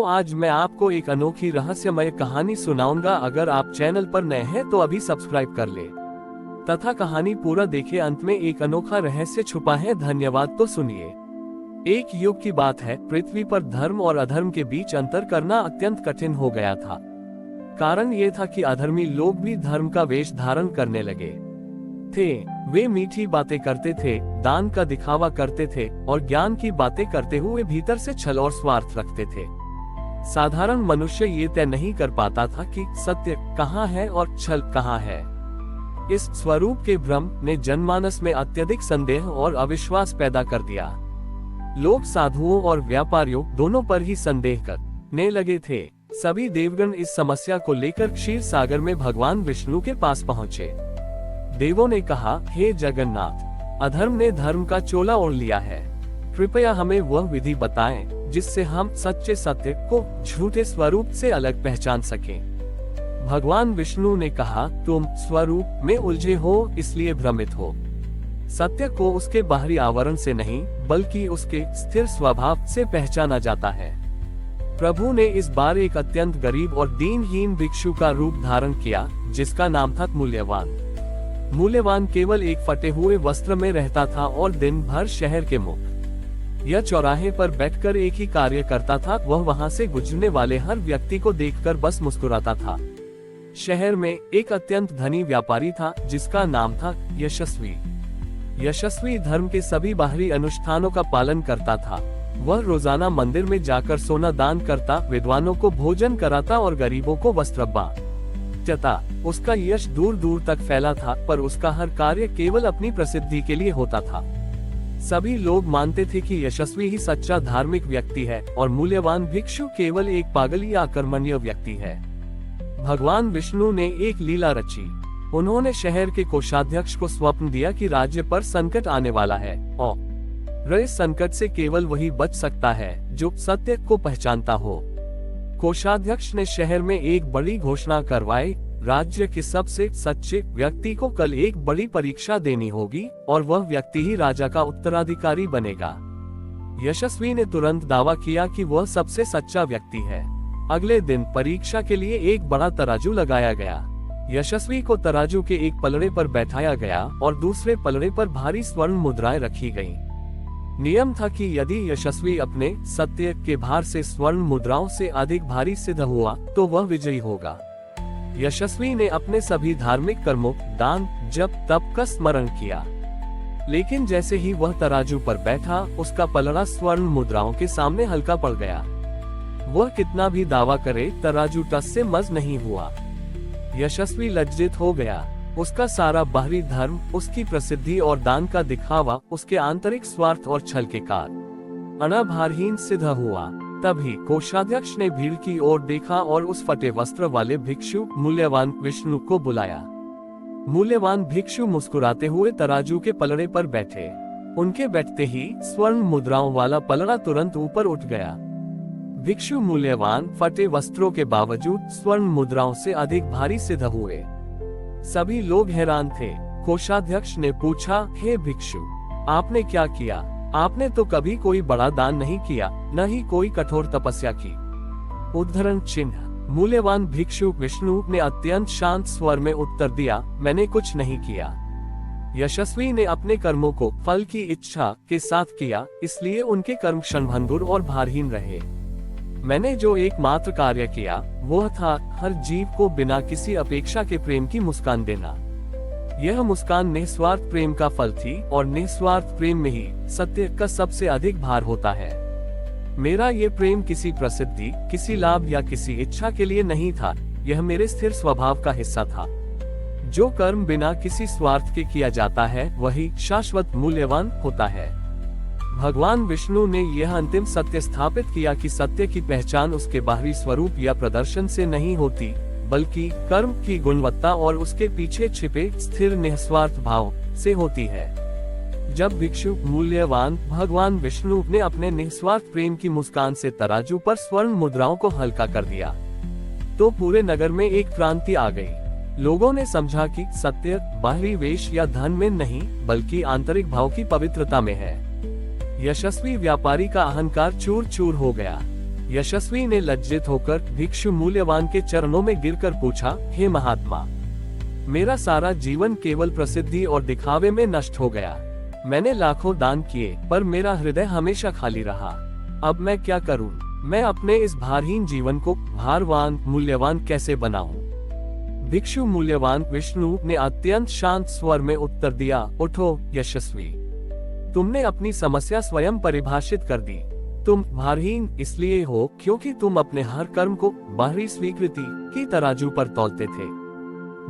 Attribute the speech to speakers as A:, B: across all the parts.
A: तो आज मैं आपको एक अनोखी रहस्यमय कहानी सुनाऊंगा। अगर आप चैनल पर नए हैं तो अभी सब्सक्राइब कर ले तथा कहानी पूरा देखे। अंत में एक अनोखा रहस्य छुपा है। धन्यवाद। तो सुनिए। एक युग की बात है। पृथ्वी पर धर्म और अधर्म के बीच अंतर करना अत्यंत कठिन हो गया था। कारण ये था कि अधर्मी लोग भी धर्म का वेश धारण करने लगे थे। वे मीठी बातें करते थे, दान का दिखावा करते थे और ज्ञान की बातें करते हुए भीतर से छल और स्वार्थ रखते थे। साधारण मनुष्य ये तय नहीं कर पाता था कि सत्य कहाँ है और छल कहाँ है। इस स्वरूप के भ्रम ने जनमानस में अत्यधिक संदेह और अविश्वास पैदा कर दिया। लोग साधुओं और व्यापारियों दोनों पर ही संदेह करने लगे थे। सभी देवगण इस समस्या को लेकर क्षीर सागर में भगवान विष्णु के पास पहुँचे। देवों ने कहा, हे जगन्नाथ, अधर्म ने धर्म का चोला ओढ़ लिया है। कृपया हमें वह विधि बताएं जिससे हम सच्चे सत्य को झूठे स्वरूप से अलग पहचान सकें। भगवान विष्णु ने कहा, तुम स्वरूप में उलझे हो इसलिए भ्रमित हो। सत्य को उसके बाहरी आवरण से नहीं बल्कि उसके स्थिर स्वभाव से पहचाना जाता है। प्रभु ने इस बार एक अत्यंत गरीब और दीनहीन भिक्षु का रूप धारण किया जिसका नाम था मूल्यवान। मूल्यवान केवल एक फटे हुए वस्त्र में रहता था और दिन भर शहर के मुख या चौराहे पर बैठकर एक ही कार्य करता था। वह वहां से गुजरने वाले हर व्यक्ति को देखकर बस मुस्कुराता था। शहर में एक अत्यंत धनी व्यापारी था जिसका नाम था यशस्वी। यशस्वी धर्म के सभी बाहरी अनुष्ठानों का पालन करता था। वह रोजाना मंदिर में जाकर सोना दान करता, विद्वानों को भोजन कराता और गरीबों को वस्त्र बांटता। उसका यश दूर दूर तक फैला था, पर उसका हर कार्य केवल अपनी प्रसिद्धि के लिए होता था। सभी लोग मानते थे कि यशस्वी ही सच्चा धार्मिक व्यक्ति है और मूल्यवान भिक्षु केवल एक पागल या आक्रमणीय व्यक्ति है। भगवान विष्णु ने एक लीला रची। उन्होंने शहर के कोषाध्यक्ष को स्वप्न दिया कि राज्य पर संकट आने वाला है और इस संकट से केवल वही बच सकता है जो सत्य को पहचानता हो। कोषाध्यक्ष ने शहर में एक बड़ी घोषणा करवाई, राज्य के सबसे सच्चे व्यक्ति को कल एक बड़ी परीक्षा देनी होगी और वह व्यक्ति ही राजा का उत्तराधिकारी बनेगा। यशस्वी ने तुरंत दावा किया कि वह सबसे सच्चा व्यक्ति है। अगले दिन परीक्षा के लिए एक बड़ा तराजू लगाया गया। यशस्वी को तराजू के एक पलड़े पर बैठाया गया और दूसरे पलड़े पर भारी स्वर्ण मुद्राएं रखी गईं। नियम था कि यदि यशस्वी अपने सत्य के भार से स्वर्ण मुद्राओं से अधिक भारी सिद्ध हुआ तो वह विजयी होगा। यशस्वी ने अपने सभी धार्मिक कर्मों, दान, जप, तप का स्मरण किया, लेकिन जैसे ही वह तराजू पर बैठा उसका पलड़ा स्वर्ण मुद्राओं के सामने हल्का पड़ गया। वह कितना भी दावा करे, तराजू टस से मस नहीं हुआ। यशस्वी लज्जित हो गया। उसका सारा बाहरी धर्म, उसकी प्रसिद्धि और दान का दिखावा उसके आंतरिक स्वार्थ और छल के कारण अनाभारहीन सिद्ध हुआ। तभी कोषाध्यक्ष ने भीड़ की ओर देखा और उस फटे वस्त्र वाले भिक्षु मूल्यवान विष्णु को बुलाया। मूल्यवान भिक्षु मुस्कुराते हुए तराजू के पलड़े पर बैठे। उनके बैठते ही स्वर्ण मुद्राओं वाला पलड़ा तुरंत ऊपर उठ गया। भिक्षु मूल्यवान फटे वस्त्रों के बावजूद स्वर्ण मुद्राओं से अधिक भारी सिद्ध हुए। सभी लोग हैरान थे। कोषाध्यक्ष ने पूछा, हे भिक्षु, आपने क्या किया? आपने तो कभी कोई बड़ा दान नहीं किया, न ही कोई कठोर तपस्या की। उद्धरण चिन्ह। मूल्यवान भिक्षु विष्णु ने अत्यंत शांत स्वर में उत्तर दिया, मैंने कुछ नहीं किया। यशस्वी ने अपने कर्मों को फल की इच्छा के साथ किया, इसलिए उनके कर्म क्षणभंगुर और भारहीन रहे। मैंने जो एकमात्र कार्य किया वह था हर जीव को बिना किसी अपेक्षा के प्रेम की मुस्कान देना। यह मुस्कान निस्वार्थ प्रेम का फल थी और निस्वार्थ प्रेम में ही सत्य का सबसे अधिक भार होता है। मेरा ये प्रेम किसी प्रसिद्धि, किसी लाभ या किसी इच्छा के लिए नहीं था। यह मेरे स्थिर स्वभाव का हिस्सा था। जो कर्म बिना किसी स्वार्थ के किया जाता है वही शाश्वत मूल्यवान होता है। भगवान विष्णु ने यह अंतिम सत्य स्थापित किया कि सत्य की पहचान उसके बाहरी स्वरूप या प्रदर्शन से नहीं होती बल्कि कर्म की गुणवत्ता और उसके पीछे छिपे स्थिर निस्वार्थ भाव से होती है। जब भिक्षु मूल्यवान भगवान विष्णु ने अपने निस्वार्थ प्रेम की मुस्कान से तराजू पर स्वर्ण मुद्राओं को हल्का कर दिया तो पूरे नगर में एक क्रांति आ गई। लोगों ने समझा कि सत्य बाहरी वेश या धन में नहीं बल्कि आंतरिक भाव की पवित्रता में है। यशस्वी व्यापारी का अहंकार चूर चूर हो गया। यशस्वी ने लज्जित होकर भिक्षु मूल्यवान के चरणों में गिरकर पूछा, हे महात्मा, मेरा सारा जीवन केवल प्रसिद्धि और दिखावे में नष्ट हो गया। मैंने लाखों दान किए पर मेरा हृदय हमेशा खाली रहा। अब मैं क्या करूं? मैं अपने इस भारहीन जीवन को भारवान मूल्यवान कैसे बनाऊं? भिक्षु मूल्यवान विष्णु ने अत्यंत शांत स्वर में उत्तर दिया, उठो यशस्वी, तुमने अपनी समस्या स्वयं परिभाषित कर दी। तुम भारहीन इसलिए हो क्योंकि तुम अपने हर कर्म को बाहरी स्वीकृति की तराजू पर तौलते थे।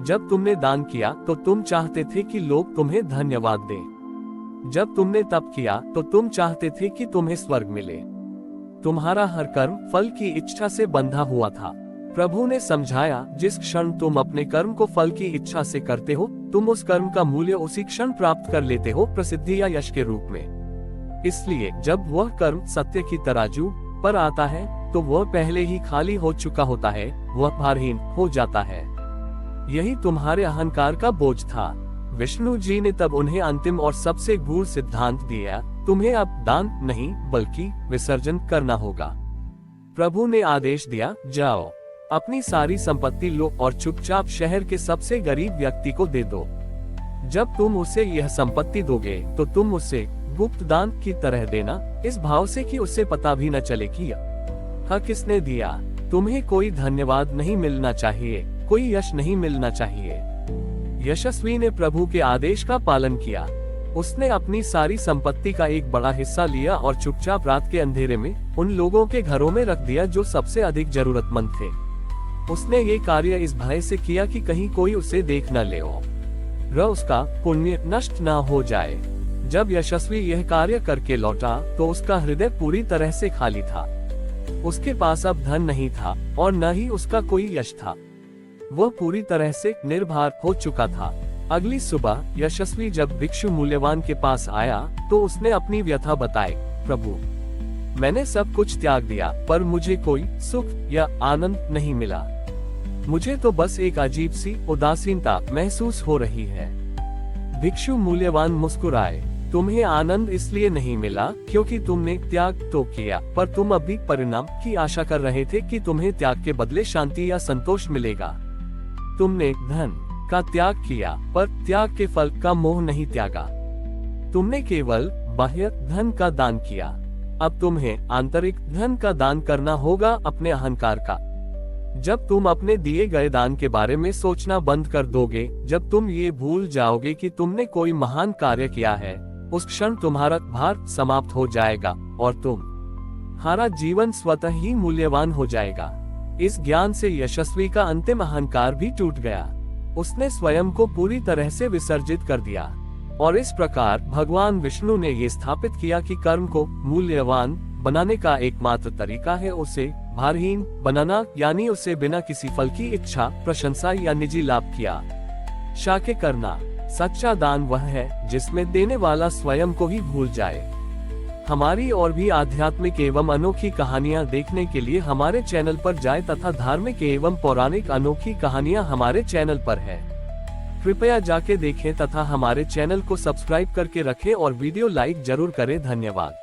A: जब तुमने दान किया तो तुम चाहते थे कि लोग तुम्हें धन्यवाद दें। जब तुमने तप किया तो तुम चाहते थे कि तुम्हें स्वर्ग मिले। तुम्हारा हर कर्म फल की इच्छा से बंधा हुआ था। प्रभु ने समझाया, जिस क्षण तुम अपने कर्म को फल की इच्छा से करते हो, तुम उस कर्म का मूल्य उसी क्षण प्राप्त कर लेते हो, प्रसिद्धि या यश के रूप में। इसलिए जब वह कर्म सत्य की तराजू पर आता है तो वह पहले ही खाली हो चुका होता है, वह भारहीन हो जाता है। यही तुम्हारे अहंकार का बोझ था। विष्णु जी ने तब उन्हें अंतिम और सबसे गूढ़ सिद्धांत दिया, तुम्हें अब दान नहीं बल्कि विसर्जन करना होगा। प्रभु ने आदेश दिया, जाओ अपनी सारी संपत्ति लो और चुपचाप शहर के सबसे गरीब व्यक्ति को दे दो। जब तुम उसे यह संपत्ति दोगे तो तुम उसे गुप्त दान की तरह देना, इस भाव से कि उसे पता भी न चले कि यह किसने दिया। तुम्हें कोई धन्यवाद नहीं मिलना चाहिए, कोई यश नहीं मिलना चाहिए। यशस्वी ने प्रभु के आदेश का पालन किया। उसने अपनी सारी संपत्ति का एक बड़ा हिस्सा लिया और चुपचाप रात के अंधेरे में उन लोगों के घरों में रख दिया जो सबसे अधिक जरूरतमंद थे। उसने ये कार्य इस भय से किया कि कहीं कोई उसे देख न ले और उसका पुण्य नष्ट न हो जाए। जब यशस्वी यह कार्य करके लौटा तो उसका हृदय पूरी तरह से खाली था। उसके पास अब धन नहीं था और न ही उसका कोई यश था। वह पूरी तरह से निर्भर हो चुका था। अगली सुबह यशस्वी जब भिक्षु मूल्यवान के पास आया तो उसने अपनी व्यथा बताई, प्रभु, मैंने सब कुछ त्याग दिया पर मुझे कोई सुख या आनंद नहीं मिला। मुझे तो बस एक अजीब सी उदासीनता महसूस हो रही है। भिक्षु मूल्यवान मुस्कुराए, तुम्हें आनंद इसलिए नहीं मिला क्योंकि तुमने त्याग तो किया, पर तुम अभी परिणाम की आशा कर रहे थे कि तुम्हें त्याग के बदले शांति या संतोष मिलेगा। तुमने धन का त्याग किया पर त्याग के फल का मोह नहीं त्यागा। तुमने केवल बाह्य धन का दान किया। अब तुम्हें आंतरिक धन का दान करना होगा, अपने अहंकार का। जब तुम अपने दिए गए दान के बारे में सोचना बंद कर दोगे, जब तुम ये भूल जाओगे कि तुमने कोई महान कार्य किया है, उस क्षण तुम्हारा भार समाप्त हो जाएगा और तुम्हारा जीवन स्वतः ही मूल्यवान हो जाएगा। इस ज्ञान से यशस्वी का अंतिम अहंकार भी टूट गया। उसने स्वयं को पूरी तरह से विसर्जित कर दिया और इस प्रकार भगवान विष्णु ने ये स्थापित किया कि कर्म को मूल्यवान बनाने का एकमात्र तरीका है उसे भारहीन बनाना, यानी उसे बिना किसी फल की इच्छा, प्रशंसा या निजी लाभ किया शाके करना। सच्चा दान वह है जिसमें देने वाला स्वयं को ही भूल जाए। हमारी और भी आध्यात्मिक एवं अनोखी कहानियाँ देखने के लिए हमारे चैनल पर जाएं तथा धार्मिक एवं पौराणिक अनोखी कहानियाँ हमारे चैनल पर है। कृपया जाके देखें तथा हमारे चैनल को सब्सक्राइब करके रखें और वीडियो लाइक जरूर करें। धन्यवाद।